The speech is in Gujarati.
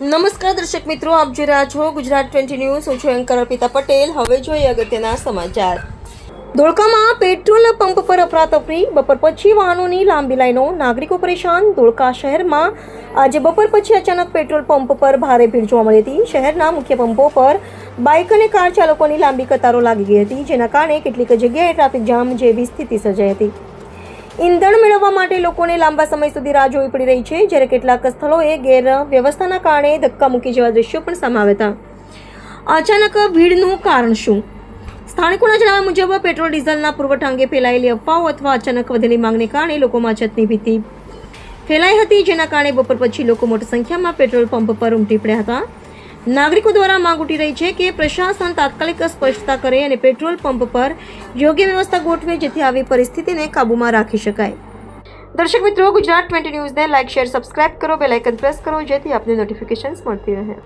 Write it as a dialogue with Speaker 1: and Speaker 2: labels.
Speaker 1: નમસ્કાર દર્શક મિત્રો, આપ જોઈ રહ્યા છો ગુજરાત 20 ન્યૂઝ. હું છું એન્કર અર્પિતા પટેલ. હવે જોઈએ અગત્યના સમાચાર. ધોળકામાં પેટ્રોલ પંપ પર અફરાતફરી, બપોર પછી વાહનોની લાંબી લાઈનો, નાગરિકો પરેશાન. ધોળકા શહેરમાં આજે બપોર પછી અચાનક પેટ્રોલ પંપ પર ભારે ભીડ જોવા મળી હતી. શહેરના મુખ્ય પંપો પર બાઇક અને કાર ચાલકોની લાંબી કતારો લાગી ગઈ હતી, જેના કારણે કેટલીક જગ્યાએ ટ્રાફિક જામ જેવી સ્થિતિ સર્જાઈ હતી. ઈંધણ મેળવવા માટે લોકોને લાંબા સમય સુધી રાહ જોવી પડી રહી છે, જ્યારે કેટલાક સ્થળોએ ગેરવ્યવસ્થાના કારણે ધક્કામુક્કી જેવા દ્રશ્યો પણ સામે આવ્યા હતા. અચાનક ભીડનું કારણ શું? સ્થાનિકોના જણાવ્યા મુજબ પેટ્રોલ ડીઝલના પુરવઠા અંગે ફેલાયેલી અફવાઓ અથવા અચાનક વધેલી માંગને કારણે લોકોમાં અછતની ભીતિ ફેલાઈ હતી, જેના કારણે બપોર પછી લોકો મોટી સંખ્યામાં પેટ્રોલ પંપ પર ઉમટી પડ્યા હતા. નાગરિકો દ્વારા માંગ ઉઠી રહી છે કે પ્રશાસન તાત્કાલિક સ્પષ્ટતા કરે અને પેટ્રોલ પંપ પર યોગ્ય વ્યવસ્થા ગોઠવે, જેથી આવી પરિસ્થિતિને કાબૂમાં રાખી શકાય. દર્શક મિત્રો, ગુજરાત 20 ન્યૂઝને લાઇક, શેર, સબસ્ક્રાઇબ કરો, બેલ આઇકન પ્રેસ કરો, જેથી આપને નોટિફિકેશન્સ મળતી રહે.